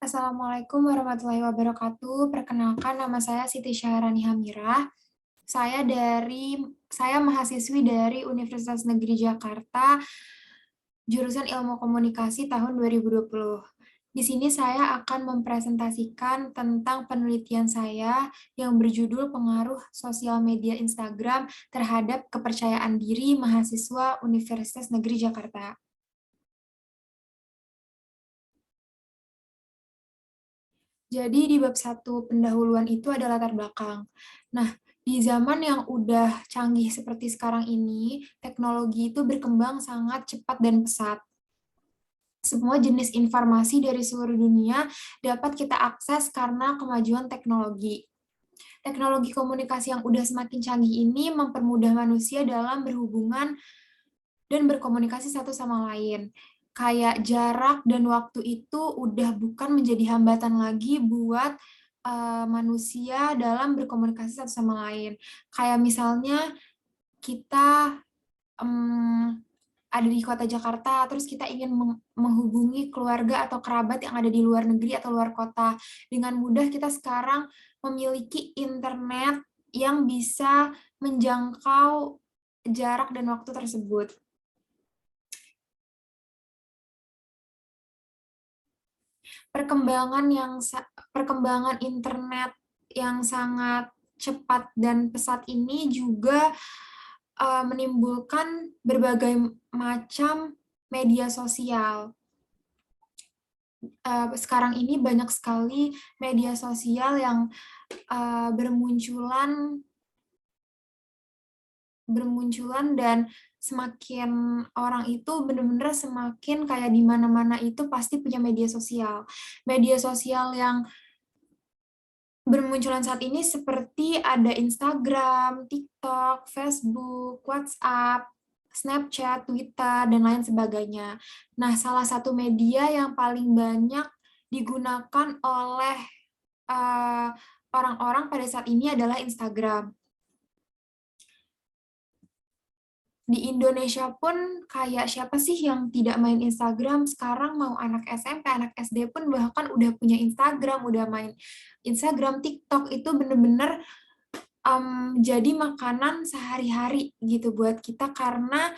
Assalamualaikum warahmatullahi wabarakatuh. Perkenalkan, nama saya Siti Syahrani Hamirah. Saya mahasiswi dari Universitas Negeri Jakarta, jurusan Ilmu Komunikasi tahun 2020. Di sini saya akan mempresentasikan tentang penelitian saya yang berjudul Pengaruh Sosial Media Instagram terhadap Kepercayaan Diri Mahasiswa Universitas Negeri Jakarta. Jadi di bab 1 pendahuluan itu ada latar belakang. Nah, di zaman yang udah canggih seperti sekarang ini, teknologi itu berkembang sangat cepat dan pesat. Semua jenis informasi dari seluruh dunia dapat kita akses karena kemajuan teknologi. Teknologi komunikasi yang udah semakin canggih ini mempermudah manusia dalam berhubungan dan berkomunikasi satu sama lain. Kayak jarak dan waktu itu udah bukan menjadi hambatan lagi buat manusia dalam berkomunikasi satu sama lain. Kayak misalnya kita ada di kota Jakarta, terus kita ingin menghubungi keluarga atau kerabat yang ada di luar negeri atau luar kota. Dengan mudah kita sekarang memiliki internet yang bisa menjangkau jarak dan waktu tersebut. Perkembangan internet yang sangat cepat dan pesat ini juga menimbulkan berbagai macam media sosial. Sekarang ini banyak sekali media sosial yang bermunculan dan semakin orang itu benar-benar semakin kayak di mana-mana itu pasti punya media sosial. Media sosial yang bermunculan saat ini seperti ada Instagram, TikTok, Facebook, WhatsApp, Snapchat, Twitter, dan lain sebagainya. Nah, salah satu media yang paling banyak digunakan oleh orang-orang pada saat ini adalah Instagram. Di Indonesia pun kayak siapa sih yang tidak main Instagram? Sekarang mau anak SMP, anak SD pun bahkan udah punya Instagram, udah main Instagram, TikTok, itu bener-bener jadi makanan sehari-hari gitu buat kita karena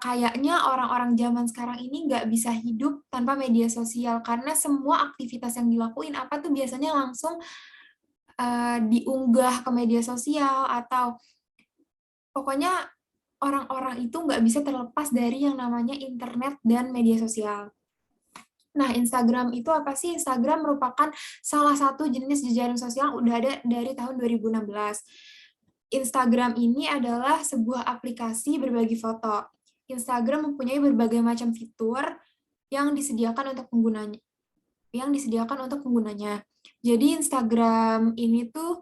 kayaknya orang-orang zaman sekarang ini nggak bisa hidup tanpa media sosial karena semua aktivitas yang dilakuin apa tuh biasanya langsung diunggah ke media sosial atau pokoknya orang-orang itu nggak bisa terlepas dari yang namanya internet dan media sosial. Nah, Instagram itu apa sih? Instagram merupakan salah satu jenis jejaring sosial yang udah ada dari tahun 2016. Instagram ini adalah sebuah aplikasi berbagi foto. Instagram mempunyai berbagai macam fitur yang disediakan untuk penggunanya. Jadi Instagram ini tuh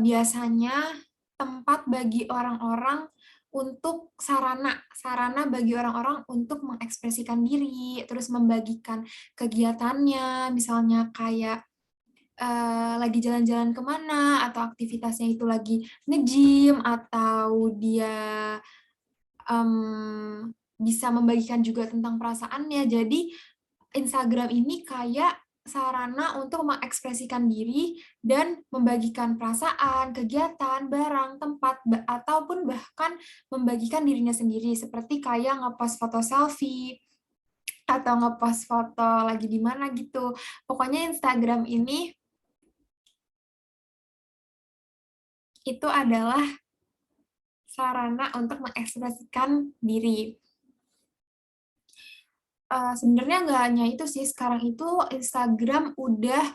biasanya tempat bagi orang-orang untuk sarana bagi orang-orang untuk mengekspresikan diri, terus membagikan kegiatannya, misalnya kayak lagi jalan-jalan kemana, atau aktivitasnya itu lagi nge-gym, atau dia bisa membagikan juga tentang perasaannya. Jadi Instagram ini kayak sarana untuk mengekspresikan diri dan membagikan perasaan, kegiatan, barang, tempat, ataupun bahkan membagikan dirinya sendiri, seperti kayak ngepost foto selfie, atau ngepost foto lagi di mana gitu. Pokoknya Instagram ini itu adalah sarana untuk mengekspresikan diri. Sebenarnya nggak hanya itu sih, sekarang itu Instagram udah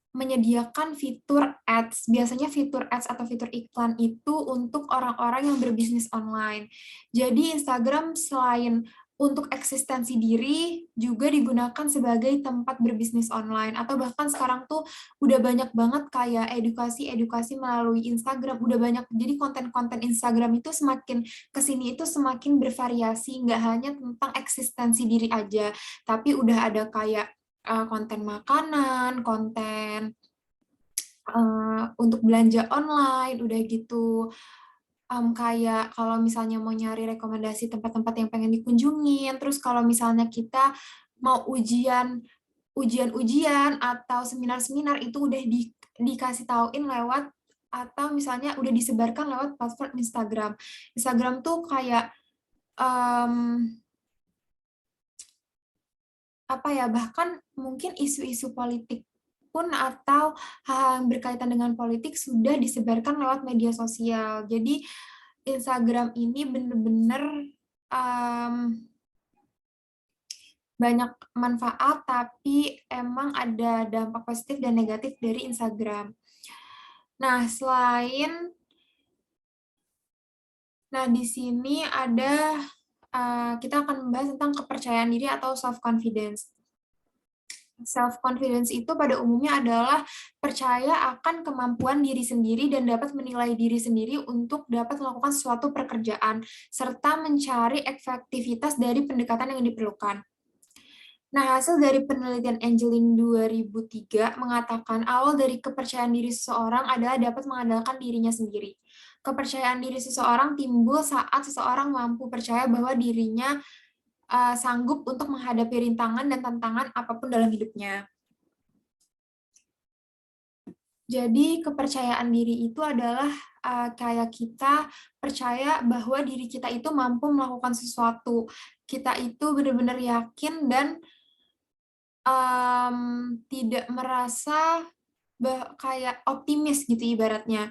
menyediakan fitur ads. Biasanya fitur ads atau fitur iklan itu untuk orang-orang yang berbisnis online. Jadi Instagram selain untuk eksistensi diri juga digunakan sebagai tempat berbisnis online, atau bahkan sekarang tuh udah banyak banget kayak edukasi-edukasi melalui Instagram, udah banyak. Jadi konten-konten Instagram itu semakin kesini itu semakin bervariasi, nggak hanya tentang eksistensi diri aja, tapi udah ada kayak konten makanan, konten untuk belanja online, udah gitu kayak kalau misalnya mau nyari rekomendasi tempat-tempat yang pengen dikunjungin, terus kalau misalnya kita mau ujian-ujian atau seminar-seminar itu udah dikasih tauin lewat atau misalnya udah disebarkan lewat platform Instagram. Instagram tuh kayak em, apa ya, bahkan mungkin isu-isu politik pun atau hal yang berkaitan dengan politik sudah disebarkan lewat media sosial. Jadi Instagram ini bener-bener em, banyak manfaat, tapi emang ada dampak positif dan negatif dari Instagram. Nah, di sini ada, kita akan membahas tentang kepercayaan diri atau self-confidence. Self-confidence itu pada umumnya adalah percaya akan kemampuan diri sendiri dan dapat menilai diri sendiri untuk dapat melakukan suatu pekerjaan, serta mencari efektivitas dari pendekatan yang diperlukan. Nah, hasil dari penelitian Angeling 2003 mengatakan awal dari kepercayaan diri seseorang adalah dapat mengandalkan dirinya sendiri. Kepercayaan diri seseorang timbul saat seseorang mampu percaya bahwa dirinya sanggup untuk menghadapi rintangan dan tantangan apapun dalam hidupnya. Jadi kepercayaan diri itu adalah kayak kita percaya bahwa diri kita itu mampu melakukan sesuatu. Kita itu benar-benar yakin dan tidak merasa kayak optimis gitu ibaratnya.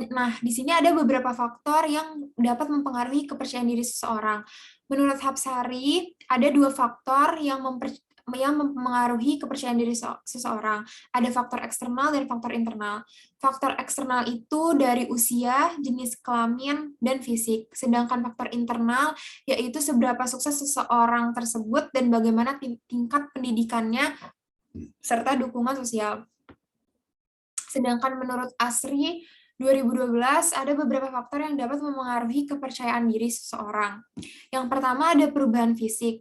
Nah, di sini ada beberapa faktor yang dapat mempengaruhi kepercayaan diri seseorang. Menurut Hapsari, ada dua faktor yang mempengaruhi kepercayaan diri seseorang. Ada faktor eksternal dan faktor internal. Faktor eksternal itu dari usia, jenis kelamin, dan fisik. Sedangkan faktor internal yaitu seberapa sukses seseorang tersebut dan bagaimana tingkat pendidikannya serta dukungan sosial. Sedangkan menurut Asri 2012 ada beberapa faktor yang dapat mempengaruhi kepercayaan diri seseorang. Yang pertama ada perubahan fisik.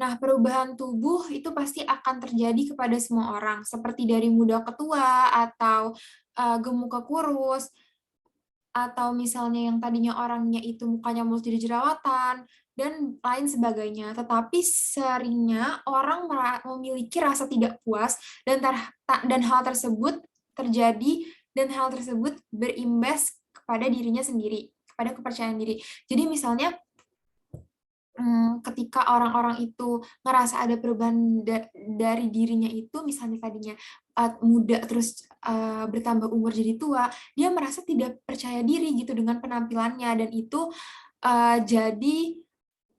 Nah, perubahan tubuh itu pasti akan terjadi kepada semua orang, seperti dari muda ke tua, atau gemuk ke kurus, atau misalnya yang tadinya orangnya itu mukanya mulus jadi jerawatan, dan lain sebagainya. Tetapi seringnya orang memiliki rasa tidak puas, dan hal tersebut terjadi, dan hal tersebut berimbas kepada dirinya sendiri, kepada kepercayaan diri. Jadi misalnya, ketika orang-orang itu ngerasa ada perubahan dari dirinya itu, misalnya tadinya muda terus bertambah umur jadi tua, dia merasa tidak percaya diri gitu dengan penampilannya, dan itu jadi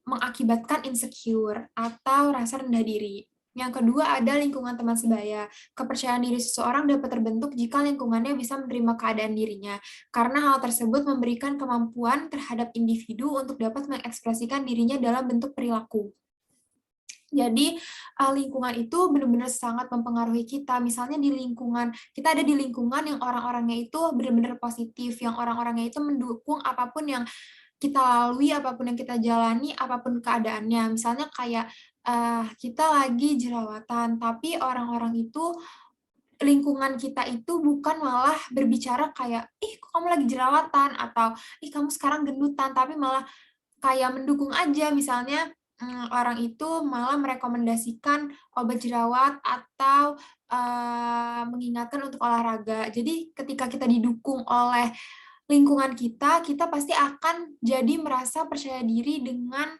mengakibatkan insecure atau rasa rendah diri. Yang kedua ada lingkungan teman sebaya. Kepercayaan diri seseorang dapat terbentuk jika lingkungannya bisa menerima keadaan dirinya, karena hal tersebut memberikan kemampuan terhadap individu untuk dapat mengekspresikan dirinya dalam bentuk perilaku. Jadi lingkungan itu benar-benar sangat mempengaruhi kita. Misalnya di lingkungan, kita ada di lingkungan yang orang-orangnya itu benar-benar positif, yang orang-orangnya itu mendukung apapun yang kita lalui, apapun yang kita jalani, apapun keadaannya. Misalnya kayak kita lagi jerawatan, tapi orang-orang itu, lingkungan kita itu bukan malah berbicara kayak, ih kok kamu lagi jerawatan, atau ih kamu sekarang gendutan, tapi malah kayak mendukung aja. Misalnya orang itu malah merekomendasikan obat jerawat atau mengingatkan untuk olahraga. Jadi ketika kita didukung oleh lingkungan kita, kita pasti akan jadi merasa percaya diri dengan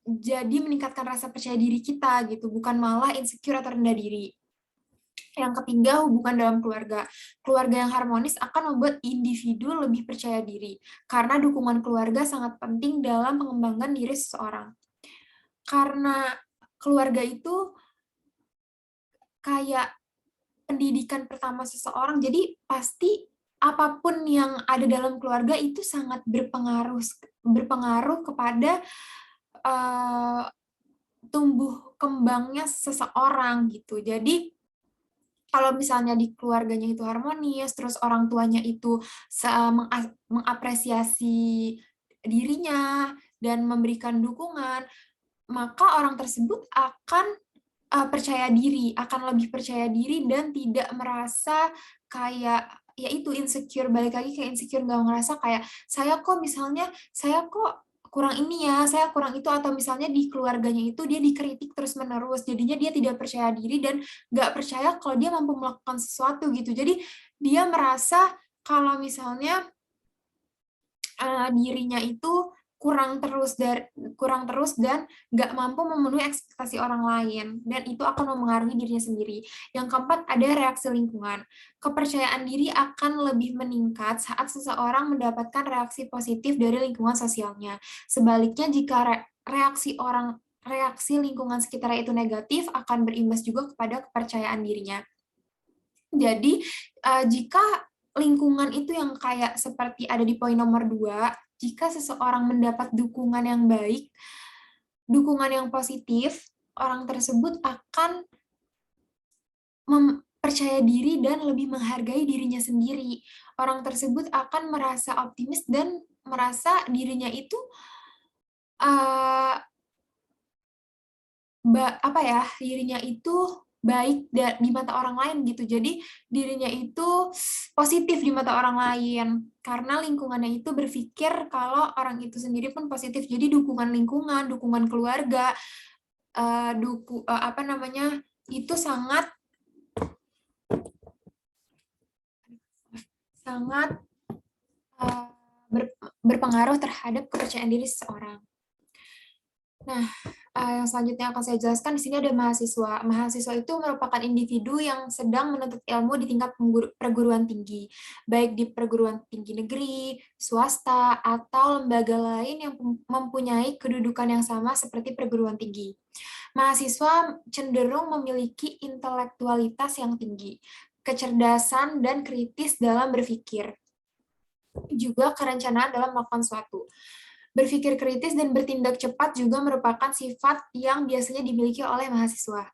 jadi meningkatkan rasa percaya diri kita gitu, bukan malah insecure atau rendah diri. Yang ketiga, hubungan dalam keluarga. Keluarga yang harmonis akan membuat individu lebih percaya diri, karena dukungan keluarga sangat penting dalam pengembangan diri seseorang. Karena keluarga itu kayak pendidikan pertama seseorang, jadi pasti apapun yang ada dalam keluarga itu sangat berpengaruh kepada tumbuh kembangnya seseorang gitu. Jadi kalau misalnya di keluarganya itu harmonis, terus orang tuanya itu mengapresiasi dirinya dan memberikan dukungan, maka orang tersebut akan percaya diri, akan lebih percaya diri dan tidak merasa kayak ya itu insecure, balik lagi kayak insecure, nggak ngerasa kayak saya kok misalnya saya kok kurang ini ya, saya kurang itu, atau misalnya di keluarganya itu dia dikritik terus menerus, jadinya dia tidak percaya diri dan nggak percaya kalau dia mampu melakukan sesuatu gitu. Jadi dia merasa kalau misalnya dirinya itu kurang terus dan nggak mampu memenuhi ekspektasi orang lain, dan itu akan mempengaruhi dirinya sendiri. Yang keempat, ada reaksi lingkungan. Kepercayaan diri akan lebih meningkat saat seseorang mendapatkan reaksi positif dari lingkungan sosialnya. Sebaliknya, jika reaksi lingkungan sekitar itu negatif, akan berimbas juga kepada kepercayaan dirinya. Jadi, jika lingkungan itu yang kayak seperti ada di poin nomor 2, jika seseorang mendapat dukungan yang baik, dukungan yang positif, orang tersebut akan percaya diri dan lebih menghargai dirinya sendiri. Orang tersebut akan merasa optimis dan merasa dirinya itu uh, dirinya itu baik di mata orang lain gitu. Jadi dirinya itu positif di mata orang lain karena lingkungannya itu berpikir kalau orang itu sendiri pun positif. Jadi dukungan lingkungan, dukungan keluarga, itu sangat sangat berpengaruh terhadap kepercayaan diri seseorang. Nah, yang selanjutnya akan saya jelaskan di sini ada mahasiswa. Mahasiswa itu merupakan individu yang sedang menuntut ilmu di tingkat perguruan tinggi, baik di perguruan tinggi negeri, swasta, atau lembaga lain yang mempunyai kedudukan yang sama seperti perguruan tinggi. Mahasiswa cenderung memiliki intelektualitas yang tinggi, kecerdasan dan kritis dalam berpikir, juga kerencanaan dalam melakukan suatu. Berpikir kritis dan bertindak cepat juga merupakan sifat yang biasanya dimiliki oleh mahasiswa.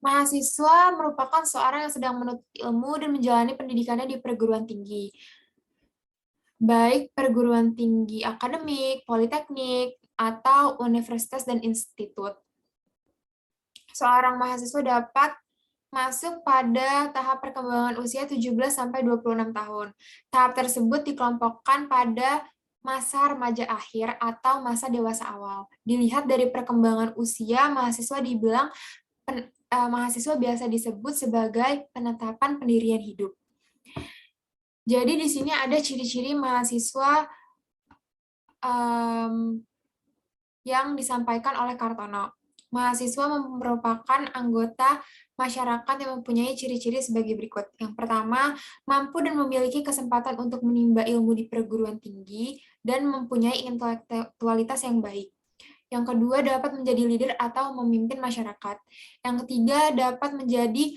Mahasiswa merupakan seorang yang sedang menuntut ilmu dan menjalani pendidikannya di perguruan tinggi, baik perguruan tinggi akademik, politeknik, atau universitas dan institut. Seorang mahasiswa dapat masuk pada tahap perkembangan usia 17-26 tahun. Tahap tersebut dikelompokkan pada masa remaja akhir atau masa dewasa awal. Dilihat dari perkembangan usia, mahasiswa biasa disebut sebagai penetapan pendirian hidup. Jadi di sini ada ciri-ciri mahasiswa yang disampaikan oleh Kartono. Mahasiswa merupakan anggota masyarakat yang mempunyai ciri-ciri sebagai berikut. Yang pertama, mampu dan memiliki kesempatan untuk menimba ilmu di perguruan tinggi dan mempunyai intelektualitas yang baik. Yang kedua, dapat menjadi leader atau memimpin masyarakat. Yang ketiga, dapat menjadi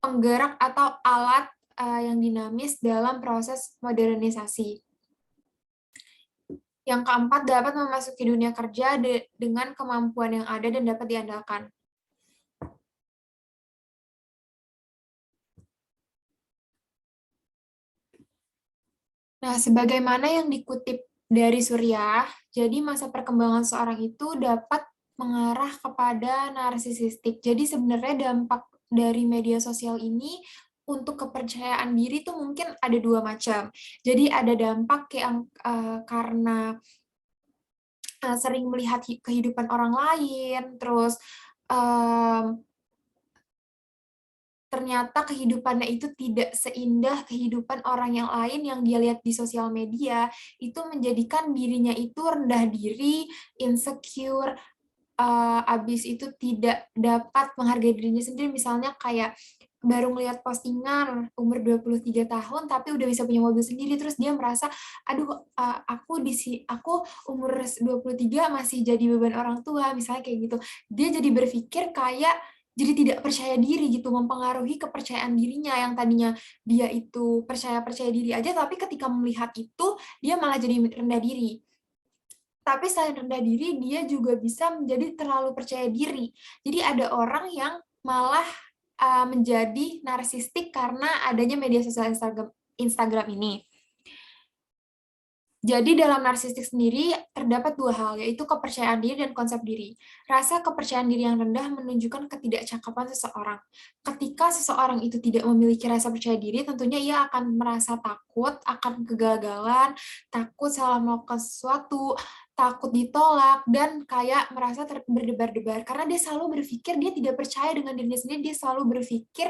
penggerak atau alat yang dinamis dalam proses modernisasi. Yang keempat, dapat memasuki dunia kerja dengan kemampuan yang ada dan dapat diandalkan. Nah, sebagaimana yang dikutip dari Surya, jadi masa perkembangan seorang itu dapat mengarah kepada narsisistik. Jadi sebenarnya dampak dari media sosial ini untuk kepercayaan diri itu mungkin ada dua macam. Jadi ada dampak yang karena sering melihat kehidupan orang lain, terus ternyata kehidupannya itu tidak seindah kehidupan orang yang lain yang dia lihat di sosial media, itu menjadikan dirinya itu rendah diri, insecure, abis itu tidak dapat menghargai dirinya sendiri. Misalnya kayak baru ngeliat postingan umur 23 tahun tapi udah bisa punya mobil sendiri, terus dia merasa aduh, aku umur 23 masih jadi beban orang tua, misalnya kayak gitu. Dia jadi berpikir kayak jadi tidak percaya diri gitu, mempengaruhi kepercayaan dirinya yang tadinya dia itu percaya diri aja, tapi ketika melihat itu dia malah jadi rendah diri. Tapi selain rendah diri, dia juga bisa menjadi terlalu percaya diri. Jadi ada orang yang malah menjadi narsistik karena adanya media sosial Instagram ini. Jadi dalam narsistik sendiri terdapat dua hal, yaitu kepercayaan diri dan konsep diri. Rasa kepercayaan diri yang rendah menunjukkan ketidakcakapan seseorang. Ketika seseorang itu tidak memiliki rasa percaya diri, tentunya ia akan merasa takut akan kegagalan, takut salah melakukan sesuatu, takut ditolak, dan kayak merasa berdebar-debar. Karena dia selalu berpikir, dia tidak percaya dengan dirinya sendiri, dia selalu berpikir,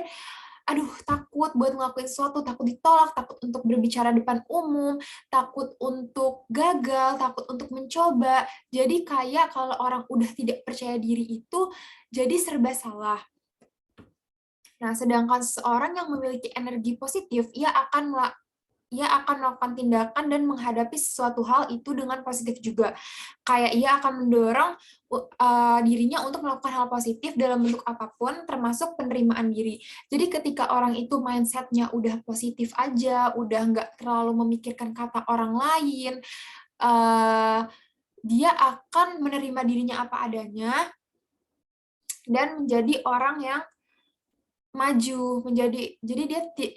aduh takut buat ngelakuin sesuatu, takut ditolak, takut untuk berbicara depan umum, takut untuk gagal, takut untuk mencoba. Jadi kayak kalau orang udah tidak percaya diri itu jadi serba salah. Nah, sedangkan seseorang yang memiliki energi positif, ia akan melakukan tindakan dan menghadapi sesuatu hal itu dengan positif juga. Kayak ia akan mendorong dirinya untuk melakukan hal positif dalam bentuk apapun, termasuk penerimaan diri. Jadi ketika orang itu mindset-nya udah positif aja, udah nggak terlalu memikirkan kata orang lain, dia akan menerima dirinya apa adanya, dan menjadi orang yang maju, jadi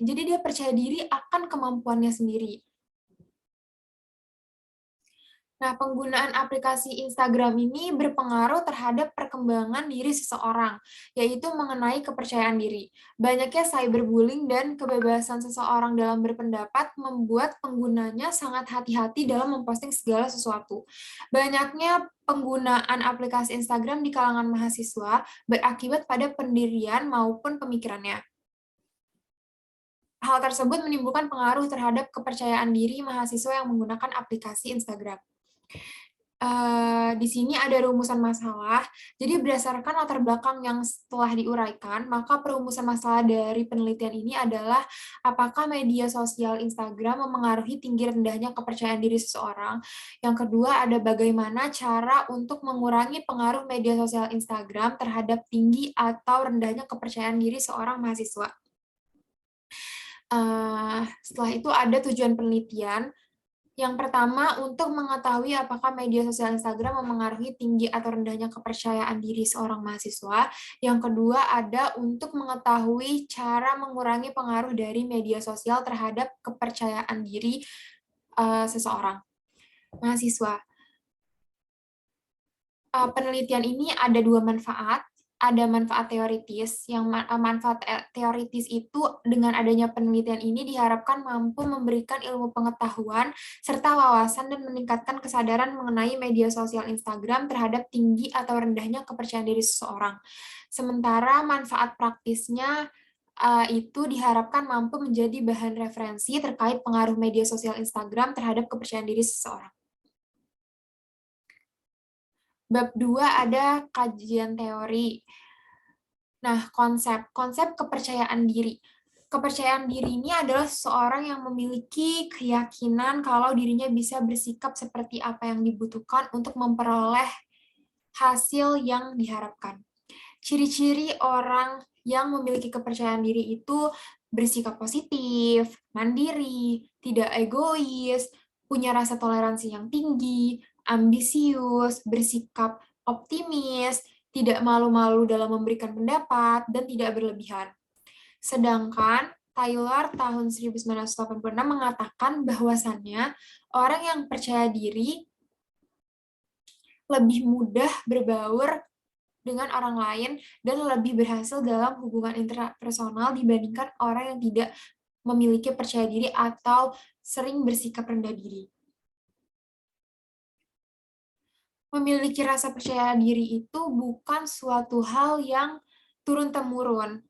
dia percaya diri akan kemampuannya sendiri. Nah, penggunaan aplikasi Instagram ini berpengaruh terhadap perkembangan diri seseorang, yaitu mengenai kepercayaan diri. Banyaknya cyberbullying dan kebebasan seseorang dalam berpendapat membuat penggunanya sangat hati-hati dalam memposting segala sesuatu. Banyaknya penggunaan aplikasi Instagram di kalangan mahasiswa berakibat pada pendirian maupun pemikirannya. Hal tersebut menimbulkan pengaruh terhadap kepercayaan diri mahasiswa yang menggunakan aplikasi Instagram. Di sini ada rumusan masalah. Jadi berdasarkan latar belakang yang setelah diuraikan, maka perumusan masalah dari penelitian ini adalah apakah media sosial Instagram memengaruhi tinggi rendahnya kepercayaan diri seseorang. Yang kedua ada bagaimana cara untuk mengurangi pengaruh media sosial Instagram terhadap tinggi atau rendahnya kepercayaan diri seorang mahasiswa. Setelah itu ada tujuan penelitian. Yang pertama, untuk mengetahui apakah media sosial Instagram memengaruhi tinggi atau rendahnya kepercayaan diri seorang mahasiswa. Yang kedua, ada untuk mengetahui cara mengurangi pengaruh dari media sosial terhadap kepercayaan diri seseorang mahasiswa. Penelitian ini ada dua manfaat. Ada manfaat teoritis, yang manfaat teoritis itu dengan adanya penelitian ini diharapkan mampu memberikan ilmu pengetahuan serta wawasan dan meningkatkan kesadaran mengenai media sosial Instagram terhadap tinggi atau rendahnya kepercayaan diri seseorang. Sementara manfaat praktisnya itu diharapkan mampu menjadi bahan referensi terkait pengaruh media sosial Instagram terhadap kepercayaan diri seseorang. Bab 2 ada kajian teori. Nah, konsep kepercayaan diri. Kepercayaan diri ini adalah seseorang yang memiliki keyakinan kalau dirinya bisa bersikap seperti apa yang dibutuhkan untuk memperoleh hasil yang diharapkan. Ciri-ciri orang yang memiliki kepercayaan diri itu bersikap positif, mandiri, tidak egois, punya rasa toleransi yang tinggi, ambisius, bersikap optimis, tidak malu-malu dalam memberikan pendapat, dan tidak berlebihan. Sedangkan Taylor tahun 1986 mengatakan bahwasannya orang yang percaya diri lebih mudah berbaur dengan orang lain dan lebih berhasil dalam hubungan interpersonal dibandingkan orang yang tidak memiliki percaya diri atau sering bersikap rendah diri. Memiliki rasa percaya diri itu bukan suatu hal yang turun-temurun,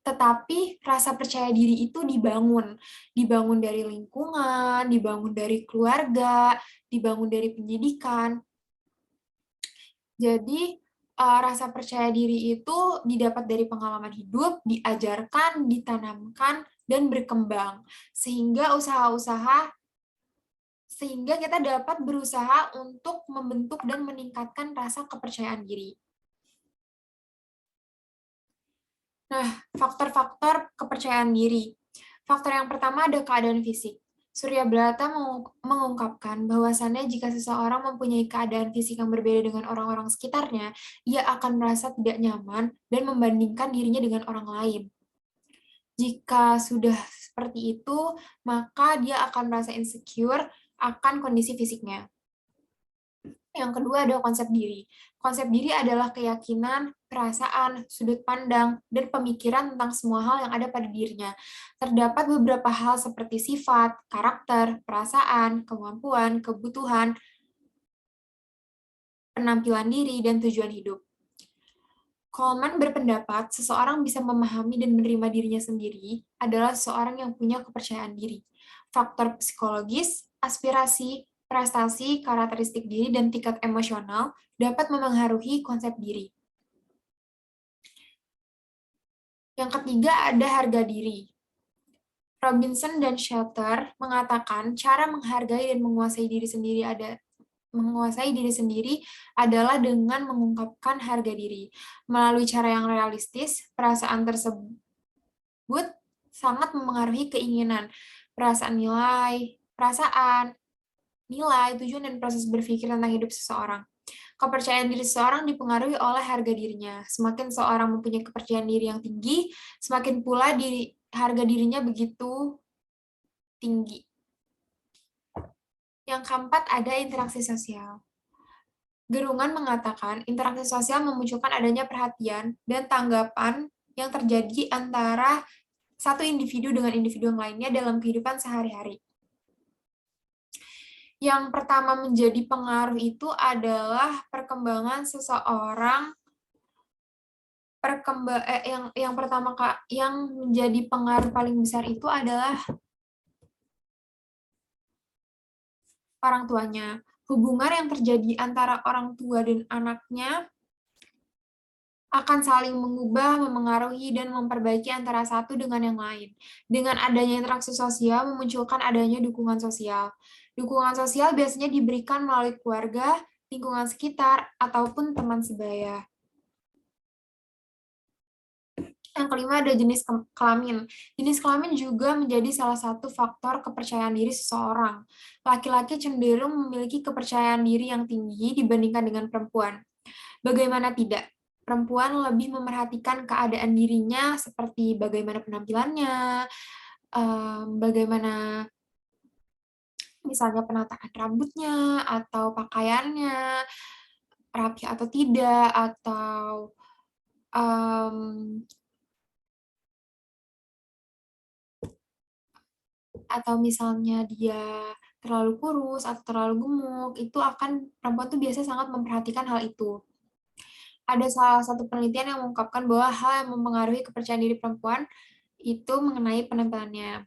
tetapi rasa percaya diri itu dibangun dari lingkungan, dibangun dari keluarga, dibangun dari pendidikan. Jadi, rasa percaya diri itu didapat dari pengalaman hidup, diajarkan, ditanamkan, dan berkembang. Sehingga kita dapat berusaha untuk membentuk dan meningkatkan rasa kepercayaan diri. Nah, faktor-faktor kepercayaan diri. Faktor yang pertama ada keadaan fisik. Surya Brata mengungkapkan bahwasannya jika seseorang mempunyai keadaan fisik yang berbeda dengan orang-orang sekitarnya, ia akan merasa tidak nyaman dan membandingkan dirinya dengan orang lain. Jika sudah seperti itu, maka dia akan merasa insecure akan kondisi fisiknya. Yang kedua ada konsep diri. Konsep diri adalah keyakinan, perasaan, sudut pandang, dan pemikiran tentang semua hal yang ada pada dirinya. Terdapat beberapa hal seperti sifat, karakter, perasaan, kemampuan, kebutuhan, penampilan diri, dan tujuan hidup. Coleman berpendapat seseorang bisa memahami dan menerima dirinya sendiri adalah seseorang yang punya kepercayaan diri. Faktor psikologis, aspirasi, prestasi, karakteristik diri, dan tingkat emosional dapat memengaruhi konsep diri. Yang ketiga ada harga diri. Robinson dan Shelter mengatakan cara menghargai dan menguasai diri sendiri adalah dengan mengungkapkan harga diri. Melalui cara yang realistis, perasaan tersebut sangat memengaruhi keinginan, perasaan, nilai, tujuan, dan proses berpikir tentang hidup seseorang. Kepercayaan diri seseorang dipengaruhi oleh harga dirinya. Semakin seorang mempunyai kepercayaan diri yang tinggi, semakin pula harga dirinya begitu tinggi. Yang keempat ada interaksi sosial. Gerungan mengatakan interaksi sosial memunculkan adanya perhatian dan tanggapan yang terjadi antara satu individu dengan individu yang lainnya dalam kehidupan sehari-hari. Yang pertama menjadi pengaruh itu adalah perkembangan seseorang yang menjadi pengaruh paling besar itu adalah orang tuanya. Hubungan yang terjadi antara orang tua dan anaknya akan saling mengubah, memengaruhi, dan memperbaiki antara satu dengan yang lain. Dengan adanya interaksi sosial, memunculkan adanya dukungan sosial. Dukungan sosial biasanya diberikan melalui keluarga, lingkungan sekitar, ataupun teman sebaya. Yang kelima ada jenis kelamin. Jenis kelamin juga menjadi salah satu faktor kepercayaan diri seseorang. Laki-laki cenderung memiliki kepercayaan diri yang tinggi dibandingkan dengan perempuan. Bagaimana tidak? Perempuan lebih memerhatikan keadaan dirinya seperti bagaimana penampilannya, bagaimana misalnya penataan rambutnya, atau pakaiannya, rapi atau tidak, atau misalnya dia terlalu kurus atau terlalu gemuk, itu akan perempuan tuh biasanya sangat memperhatikan hal itu. Ada salah satu penelitian yang mengungkapkan bahwa hal yang mempengaruhi kepercayaan diri perempuan itu mengenai penampilannya.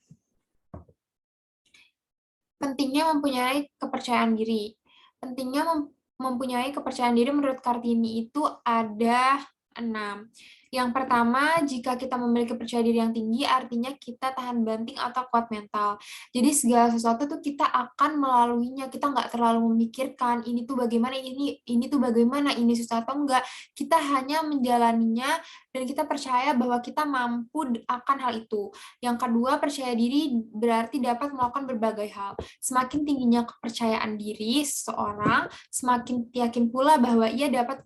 Pentingnya mempunyai kepercayaan diri. Pentingnya mempunyai kepercayaan diri menurut Kartini itu ada 6. Yang pertama, jika kita memiliki kepercayaan diri yang tinggi, artinya kita tahan banting atau kuat mental. Jadi segala sesuatu tuh kita akan melaluinya. Kita nggak terlalu memikirkan ini tuh bagaimana, ini tuh bagaimana, ini susah atau enggak. Kita hanya menjalaninya dan kita percaya bahwa kita mampu akan hal itu. Yang kedua, percaya diri berarti dapat melakukan berbagai hal. Semakin tingginya kepercayaan diri seseorang, semakin yakin pula bahwa ia dapat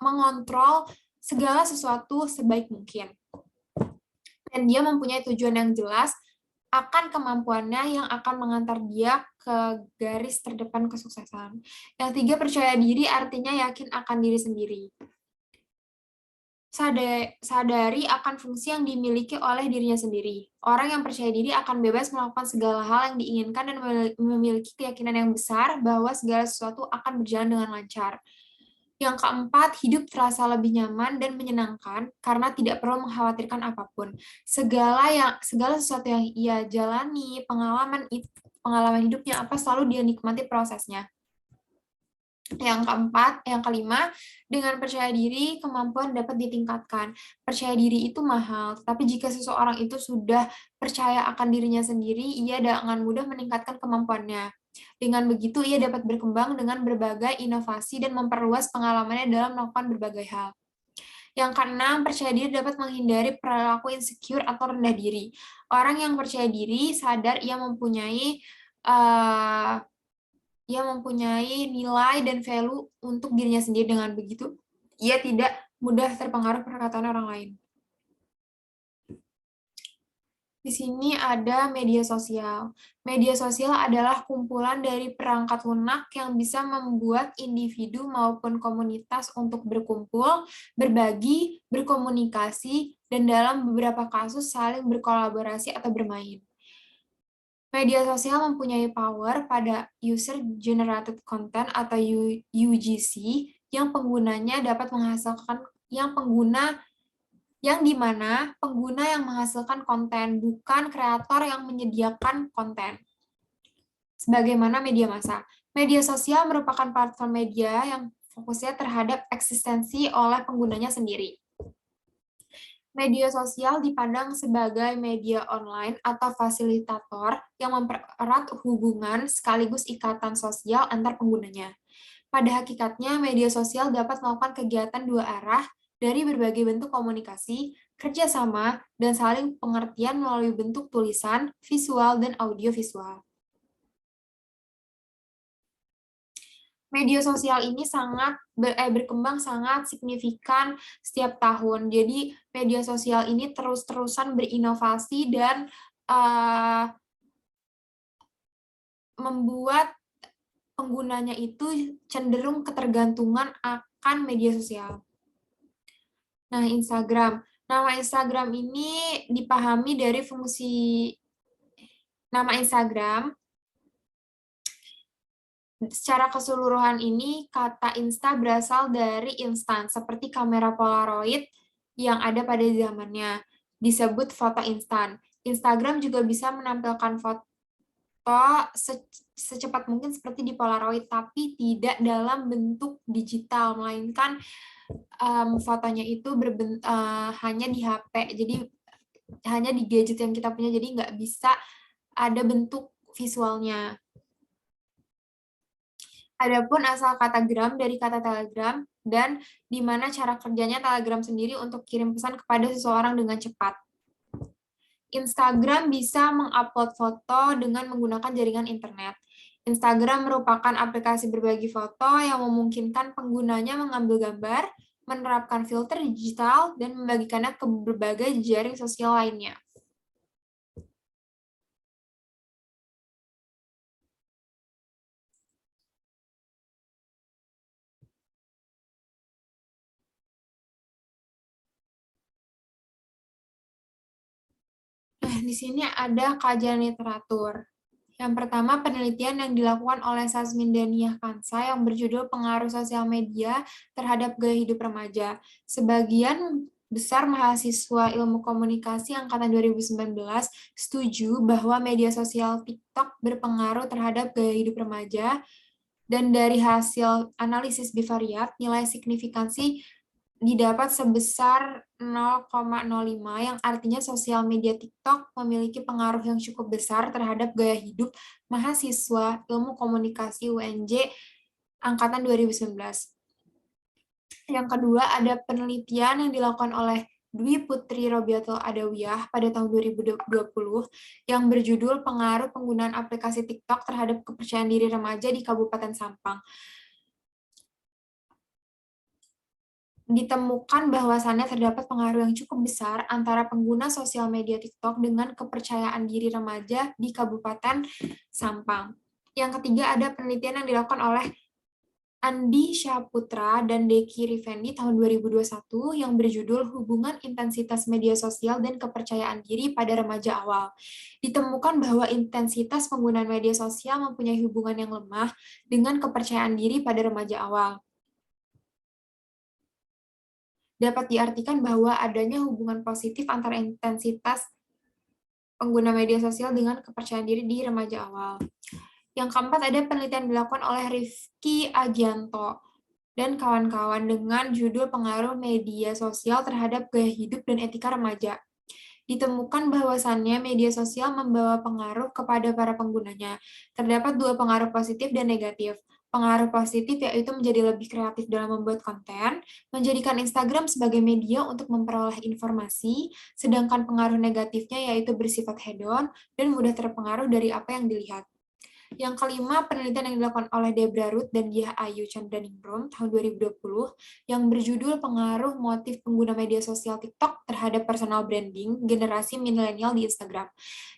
mengontrol segala sesuatu sebaik mungkin. Dan dia mempunyai tujuan yang jelas akan kemampuannya yang akan mengantar dia ke garis terdepan kesuksesan. Yang tiga, percaya diri artinya yakin akan diri sendiri. Sadari akan fungsi yang dimiliki oleh dirinya sendiri. Orang yang percaya diri akan bebas melakukan segala hal yang diinginkan dan memiliki keyakinan yang besar bahwa segala sesuatu akan berjalan dengan lancar. Yang keempat, hidup terasa lebih nyaman dan menyenangkan karena tidak perlu mengkhawatirkan apapun. Segala sesuatu yang ia jalani, pengalaman hidupnya apa selalu dia nikmati prosesnya. Yang kelima, dengan percaya diri, kemampuan dapat ditingkatkan. Percaya diri itu mahal, tapi jika seseorang itu sudah percaya akan dirinya sendiri, ia dengan mudah meningkatkan kemampuannya. Dengan begitu, ia dapat berkembang dengan berbagai inovasi dan memperluas pengalamannya dalam melakukan berbagai hal. Yang keenam, percaya diri dapat menghindari perilaku insecure atau rendah diri. Orang yang percaya diri sadar ia mempunyai nilai dan value untuk dirinya sendiri. Dengan begitu, ia tidak mudah terpengaruh perkataan orang lain. Di sini ada media sosial. Media sosial adalah kumpulan dari perangkat lunak yang bisa membuat individu maupun komunitas untuk berkumpul, berbagi, berkomunikasi, dan dalam beberapa kasus saling berkolaborasi atau bermain. Media sosial mempunyai power pada user-generated content atau UGC yang penggunanya dapat menghasilkan yang dimana pengguna yang menghasilkan konten, bukan kreator yang menyediakan konten. Sebagaimana media massa. Media sosial merupakan platform media yang fokusnya terhadap eksistensi oleh penggunanya sendiri. Media sosial dipandang sebagai media online atau fasilitator yang mempererat hubungan sekaligus ikatan sosial antar penggunanya. Pada hakikatnya, media sosial dapat melakukan kegiatan dua arah dari berbagai bentuk komunikasi, kerjasama, dan saling pengertian melalui bentuk tulisan, visual, dan audiovisual. Media sosial ini berkembang sangat signifikan setiap tahun. Jadi, media sosial ini terus-terusan berinovasi dan membuat penggunanya itu cenderung ketergantungan akan media sosial. Nah, Instagram. Nama Instagram ini dipahami dari fungsi nama Instagram. Secara keseluruhan ini, kata Insta berasal dari instan, seperti kamera Polaroid yang ada pada zamannya. Disebut foto instan. Instagram juga bisa menampilkan foto secepat mungkin seperti di Polaroid, tapi tidak dalam bentuk digital, melainkan fotonya itu hanya di HP, jadi hanya di gadget yang kita punya, jadi nggak bisa ada bentuk visualnya. Adapun asal kata gram dari kata telegram, dan di mana cara kerjanya Telegram sendiri untuk kirim pesan kepada seseorang dengan cepat. Instagram bisa mengupload foto dengan menggunakan jaringan internet. Instagram merupakan aplikasi berbagi foto yang memungkinkan penggunanya mengambil gambar, menerapkan filter digital, dan membagikannya ke berbagai jaring sosial lainnya. Nah, di sini ada kajian literatur. Yang pertama, penelitian yang dilakukan oleh Sasmindaniah Kansa yang berjudul Pengaruh Sosial Media Terhadap Gaya Hidup Remaja. Sebagian besar mahasiswa ilmu komunikasi angkatan 2019 setuju bahwa media sosial TikTok berpengaruh terhadap gaya hidup remaja, dan dari hasil analisis bivariat, nilai signifikansi didapat sebesar 0,05, yang artinya sosial media TikTok memiliki pengaruh yang cukup besar terhadap gaya hidup mahasiswa ilmu komunikasi UNJ angkatan 2019. Yang kedua, ada penelitian yang dilakukan oleh Dwi Putri Robiatul Adawiyah pada tahun 2020 yang berjudul Pengaruh Penggunaan Aplikasi TikTok Terhadap Kepercayaan Diri Remaja di Kabupaten Sampang. Ditemukan bahwasannya terdapat pengaruh yang cukup besar antara pengguna sosial media TikTok dengan kepercayaan diri remaja di Kabupaten Sampang. Yang ketiga, ada penelitian yang dilakukan oleh Andi Syaputra dan Deki Rivendi tahun 2021 yang berjudul Hubungan Intensitas Media Sosial dan Kepercayaan Diri pada Remaja Awal. Ditemukan bahwa intensitas penggunaan media sosial mempunyai hubungan yang lemah dengan kepercayaan diri pada remaja awal. Dapat diartikan bahwa adanya hubungan positif antara intensitas pengguna media sosial dengan kepercayaan diri di remaja awal. Yang keempat, ada penelitian dilakukan oleh Rifki Agianto dan kawan-kawan dengan judul Pengaruh Media Sosial Terhadap Gaya Hidup dan Etika Remaja. Ditemukan bahwasannya media sosial membawa pengaruh kepada para penggunanya. Terdapat dua pengaruh positif dan negatif. Pengaruh positif yaitu menjadi lebih kreatif dalam membuat konten, menjadikan Instagram sebagai media untuk memperoleh informasi, sedangkan pengaruh negatifnya yaitu bersifat hedon dan mudah terpengaruh dari apa yang dilihat. Yang kelima, penelitian yang dilakukan oleh Debra Ruth dan Diah Ayu Chandraningrum tahun 2020 yang berjudul Pengaruh Motif Pengguna Media Sosial TikTok terhadap Personal Branding Generasi Milenial di Instagram.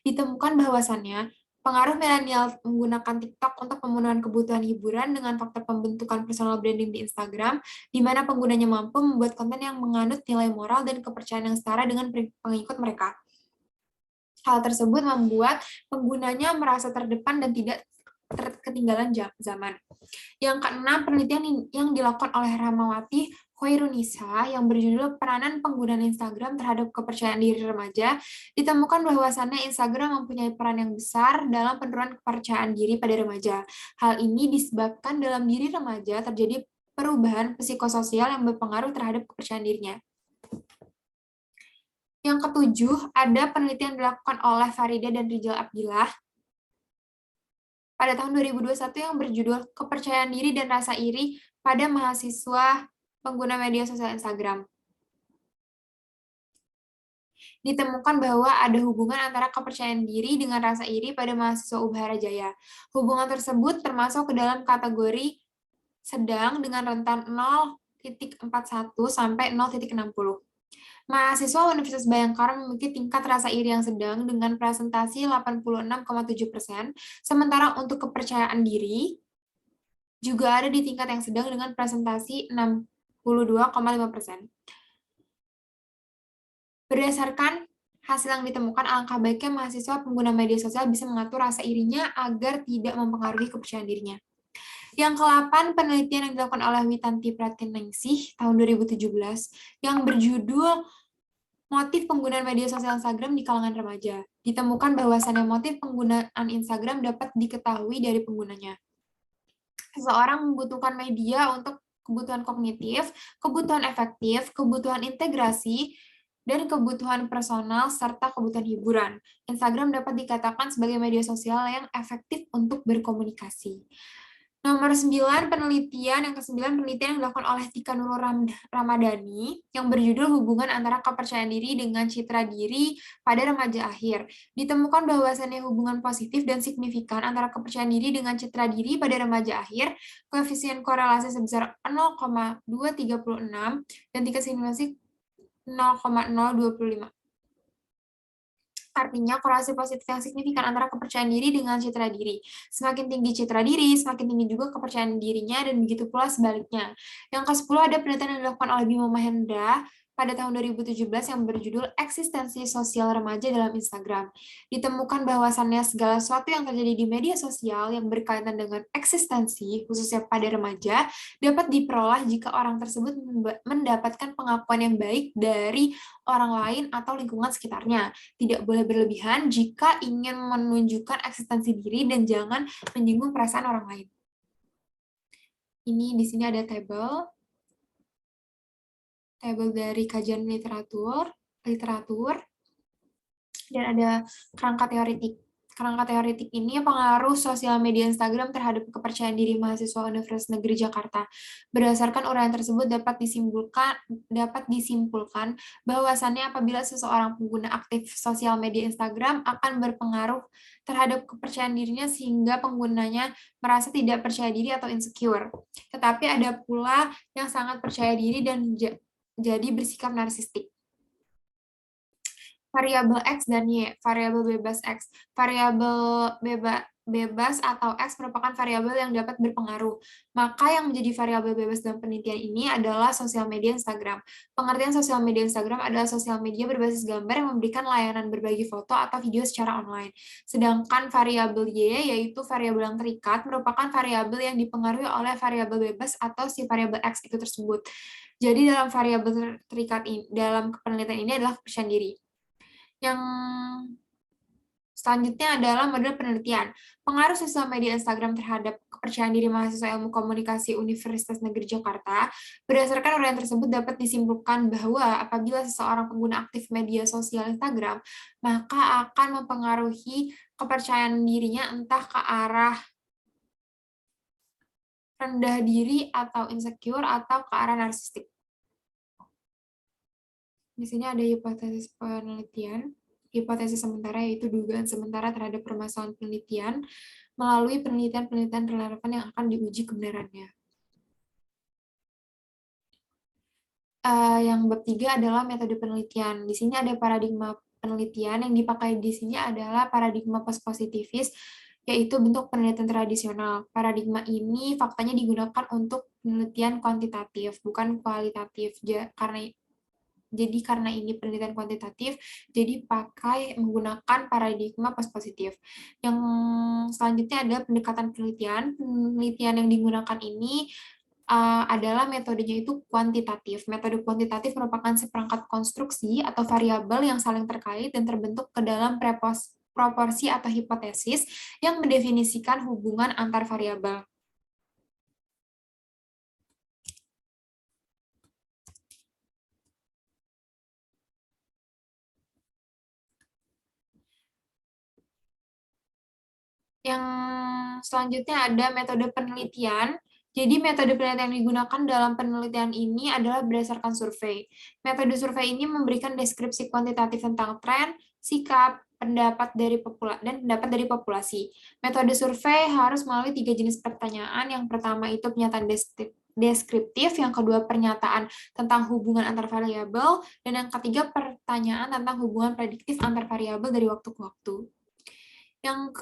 Ditemukan bahwasannya pengaruh milenial menggunakan TikTok untuk pemenuhan kebutuhan hiburan dengan faktor pembentukan personal branding di Instagram, di mana penggunanya mampu membuat konten yang menganut nilai moral dan kepercayaan yang setara dengan pengikut mereka. Hal tersebut membuat penggunanya merasa terdepan dan tidak ketinggalan zaman. Yang keenam, penelitian yang dilakukan oleh Ramawati Hoirunisa yang berjudul Peranan Penggunaan Instagram terhadap Kepercayaan Diri Remaja, ditemukan bahwasannya Instagram mempunyai peran yang besar dalam penurunan kepercayaan diri pada remaja. Hal ini disebabkan dalam diri remaja terjadi perubahan psikososial yang berpengaruh terhadap kepercayaan dirinya. Yang ketujuh, ada penelitian dilakukan oleh Farida dan Rizal Abdillah pada tahun 2021 yang berjudul Kepercayaan Diri dan Rasa Iri pada mahasiswa pengguna media sosial Instagram. Ditemukan bahwa ada hubungan antara kepercayaan diri dengan rasa iri pada mahasiswa Ubhara Jaya. Hubungan tersebut termasuk ke dalam kategori sedang dengan rentan 0,41 sampai 0,60. Mahasiswa Universitas Bhayangkara memiliki tingkat rasa iri yang sedang dengan presentasi 86,7%, sementara untuk kepercayaan diri juga ada di tingkat yang sedang dengan presentasi 62,5%. Berdasarkan hasil yang ditemukan, alangkah baiknya mahasiswa pengguna media sosial bisa mengatur rasa irinya agar tidak mempengaruhi kepercayaan dirinya. Yang ke-8, penelitian yang dilakukan oleh Witanti Pratiningsih tahun 2017 yang berjudul Motif Penggunaan Media Sosial Instagram di Kalangan Remaja. Ditemukan bahwasannya motif penggunaan Instagram dapat diketahui dari penggunanya. Seseorang membutuhkan media untuk kebutuhan kognitif, kebutuhan efektif, kebutuhan integrasi, dan kebutuhan personal, serta kebutuhan hiburan. Instagram dapat dikatakan sebagai media sosial yang efektif untuk berkomunikasi. Nomor 9, penelitian yang dilakukan oleh Tika Nurul Ramadhani yang berjudul Hubungan Antara Kepercayaan Diri dengan Citra Diri pada Remaja Akhir. Ditemukan bahwasannya hubungan positif dan signifikan antara kepercayaan diri dengan citra diri pada remaja akhir, koefisien korelasi sebesar 0,236 dan tingkat signifikansi 0,025. Artinya, korelasi positif yang signifikan antara kepercayaan diri dengan citra diri. Semakin tinggi citra diri, semakin tinggi juga kepercayaan dirinya, dan begitu pula sebaliknya. Yang ke-10 ada penelitian yang dilakukan oleh Bima Mahendra pada tahun 2017 yang berjudul Eksistensi Sosial Remaja dalam Instagram. Ditemukan bahwasannya segala sesuatu yang terjadi di media sosial yang berkaitan dengan eksistensi, khususnya pada remaja, dapat diperoleh jika orang tersebut mendapatkan pengakuan yang baik dari orang lain atau lingkungan sekitarnya. Tidak boleh berlebihan jika ingin menunjukkan eksistensi diri dan jangan menyinggung perasaan orang lain. Ini di sini ada tabel dari kajian literatur, dan ada kerangka teoretik. Kerangka teoretik ini pengaruh sosial media Instagram terhadap kepercayaan diri mahasiswa Universitas Negeri Jakarta. Berdasarkan uraian tersebut dapat disimpulkan bahwasannya apabila seseorang pengguna aktif sosial media Instagram akan berpengaruh terhadap kepercayaan dirinya sehingga penggunanya merasa tidak percaya diri atau insecure. Tetapi ada pula yang sangat percaya diri dan jadi bersikap narsistik. Variabel X dan Y, variabel bebas X. Variabel bebas atau X merupakan variabel yang dapat berpengaruh. Maka yang menjadi variabel bebas dalam penelitian ini adalah sosial media Instagram. Pengertian sosial media Instagram adalah sosial media berbasis gambar yang memberikan layanan berbagi foto atau video secara online. Sedangkan variabel Y, yaitu variabel yang terikat, merupakan variabel yang dipengaruhi oleh variabel bebas atau si variabel X itu tersebut. Jadi dalam variabel terikat ini, dalam penelitian ini adalah kepercayaan diri. Yang selanjutnya adalah model penelitian. Pengaruh sosial media Instagram terhadap kepercayaan diri mahasiswa ilmu komunikasi Universitas Negeri Jakarta. Berdasarkan uraian tersebut dapat disimpulkan bahwa apabila seseorang pengguna aktif media sosial Instagram, maka akan mempengaruhi kepercayaan dirinya entah ke arah rendah diri atau insecure atau ke arah narsistik. Di sini ada hipotesis penelitian. Hipotesis sementara yaitu dugaan sementara terhadap permasalahan penelitian melalui penelitian-penelitian relevan yang akan diuji kebenarannya. Yang bab 3 adalah metode penelitian. Di sini ada paradigma penelitian, yang dipakai di sini adalah paradigma post-positivis, yaitu bentuk penelitian tradisional. Paradigma ini faktanya digunakan untuk penelitian kuantitatif, bukan kualitatif. Karena ini penelitian kuantitatif, jadi pakai menggunakan paradigma post-positif. Yang selanjutnya adalah pendekatan penelitian. Penelitian yang digunakan ini adalah metodenya itu kuantitatif. Metode kuantitatif merupakan seperangkat konstruksi atau variabel yang saling terkait dan terbentuk ke dalam proporsi atau hipotesis yang mendefinisikan hubungan antar variabel. Yang selanjutnya ada metode penelitian. Jadi metode penelitian yang digunakan dalam penelitian ini adalah berdasarkan survei. Metode survei ini memberikan deskripsi kuantitatif tentang tren, sikap, pendapat dari populasi. Metode survei harus melalui 3 jenis pertanyaan. Yang pertama itu pernyataan deskriptif, yang kedua pernyataan tentang hubungan antar variabel, dan yang ketiga pertanyaan tentang hubungan prediktif antar variabel dari waktu ke waktu. Yang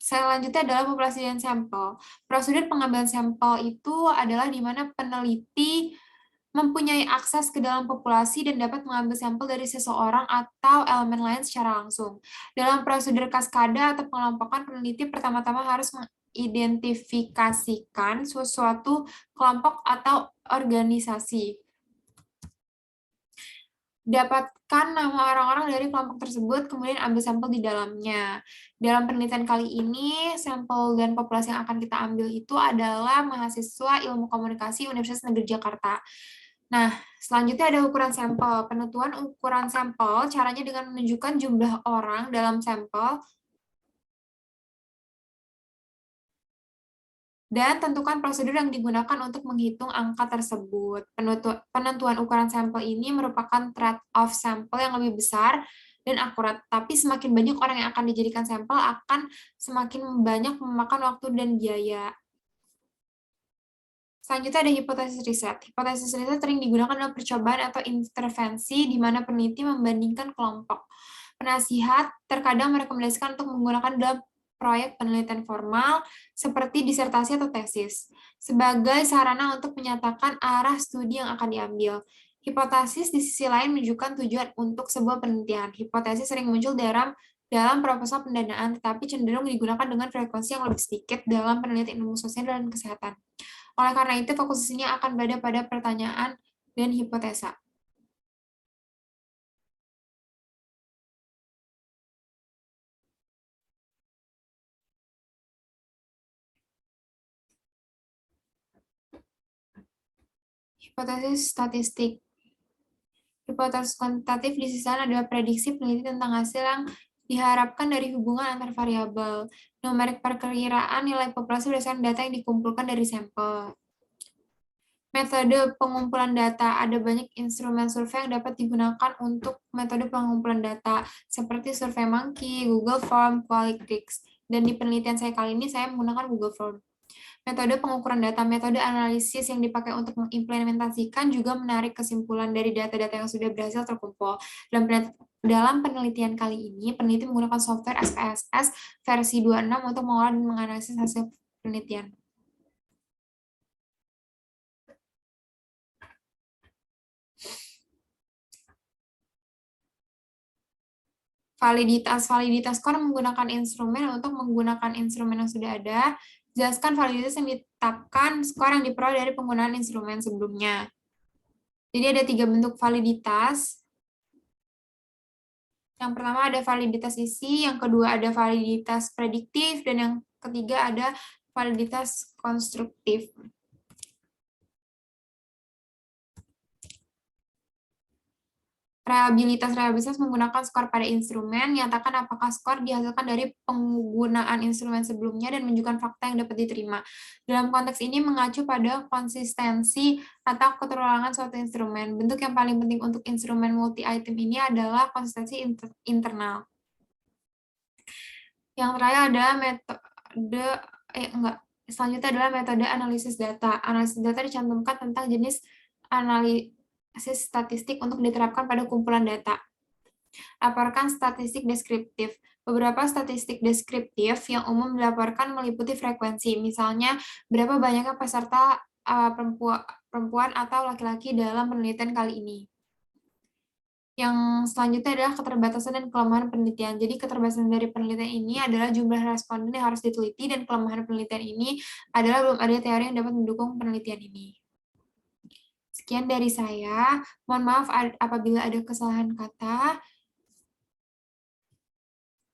selanjutnya adalah populasi dan sampel. Prosedur pengambilan sampel itu adalah di mana peneliti mempunyai akses ke dalam populasi dan dapat mengambil sampel dari seseorang atau elemen lain secara langsung. Dalam prosedur kaskada atau pengelompokan, peneliti pertama-tama harus mengidentifikasikan suatu kelompok atau organisasi. Dapatkan nama orang-orang dari kelompok tersebut, kemudian ambil sampel di dalamnya. Dalam penelitian kali ini, sampel dan populasi yang akan kita ambil itu adalah mahasiswa Ilmu Komunikasi Universitas Negeri Jakarta. Nah, selanjutnya ada ukuran sampel. Penentuan ukuran sampel, caranya dengan menunjukkan jumlah orang dalam sampel dan tentukan prosedur yang digunakan untuk menghitung angka tersebut. Penentuan ukuran sampel ini merupakan trade-off sampel yang lebih besar dan akurat, tapi semakin banyak orang yang akan dijadikan sampel akan semakin banyak memakan waktu dan biaya. Selanjutnya ada hipotesis riset. Hipotesis riset sering digunakan dalam percobaan atau intervensi di mana peneliti membandingkan kelompok. Penasihat terkadang merekomendasikan untuk menggunakan dalam proyek penelitian formal seperti disertasi atau tesis sebagai sarana untuk menyatakan arah studi yang akan diambil. Hipotesis di sisi lain menunjukkan tujuan untuk sebuah penelitian. Hipotesis sering muncul dalam proposal pendanaan, tetapi cenderung digunakan dengan frekuensi yang lebih sedikit dalam penelitian ilmu sosial dan kesehatan. Oleh karena itu, fokusnya akan berada pada pertanyaan dan hipotesa. Hipotesis statistik. Hipotesis kuantitatif di sisi lain adalah prediksi peneliti tentang hasil yang diharapkan dari hubungan antar variabel. Numerik perkiraan nilai populasi berdasarkan data yang dikumpulkan dari sampel. Metode pengumpulan data. Ada banyak instrumen survei yang dapat digunakan untuk metode pengumpulan data, seperti SurveyMonkey, Google Form, Qualtrics. Dan di penelitian saya kali ini, saya menggunakan Google Form. Metode pengukuran data, metode analisis yang dipakai untuk mengimplementasikan juga menarik kesimpulan dari data-data yang sudah berhasil terkumpul. Dalam penelitian kali ini, peneliti menggunakan software SPSS versi 26 untuk mengolah dan menganalisis hasil penelitian. Validitas skor menggunakan instrumen. Untuk menggunakan instrumen yang sudah ada, jelaskan validitas yang ditetapkan skor yang diperoleh dari penggunaan instrumen sebelumnya. Jadi ada 3 bentuk validitas. Yang pertama ada validitas isi, yang kedua ada validitas prediktif, dan yang ketiga ada validitas konstruktif. Reliabilitas menggunakan skor pada instrumen, nyatakan apakah skor dihasilkan dari penggunaan instrumen sebelumnya dan menunjukkan fakta yang dapat diterima. Dalam konteks ini mengacu pada konsistensi atau keterulangan suatu instrumen. Bentuk yang paling penting untuk instrumen multi-item ini adalah konsistensi internal. Yang terakhir adalah Selanjutnya adalah metode analisis data. Analisis data dicantumkan tentang jenis analisis statistik untuk diterapkan pada kumpulan data. Laporkan statistik deskriptif. Beberapa statistik deskriptif yang umum dilaporkan meliputi frekuensi, misalnya berapa banyaknya peserta perempuan atau laki-laki dalam penelitian kali ini. Yang selanjutnya adalah keterbatasan dan kelemahan penelitian. Jadi keterbatasan dari penelitian ini adalah jumlah responden yang harus diteliti, dan kelemahan penelitian ini adalah belum ada teori yang dapat mendukung penelitian ini. Sekian dari saya. Mohon maaf apabila ada kesalahan kata.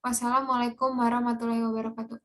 Wassalamualaikum warahmatullahi wabarakatuh.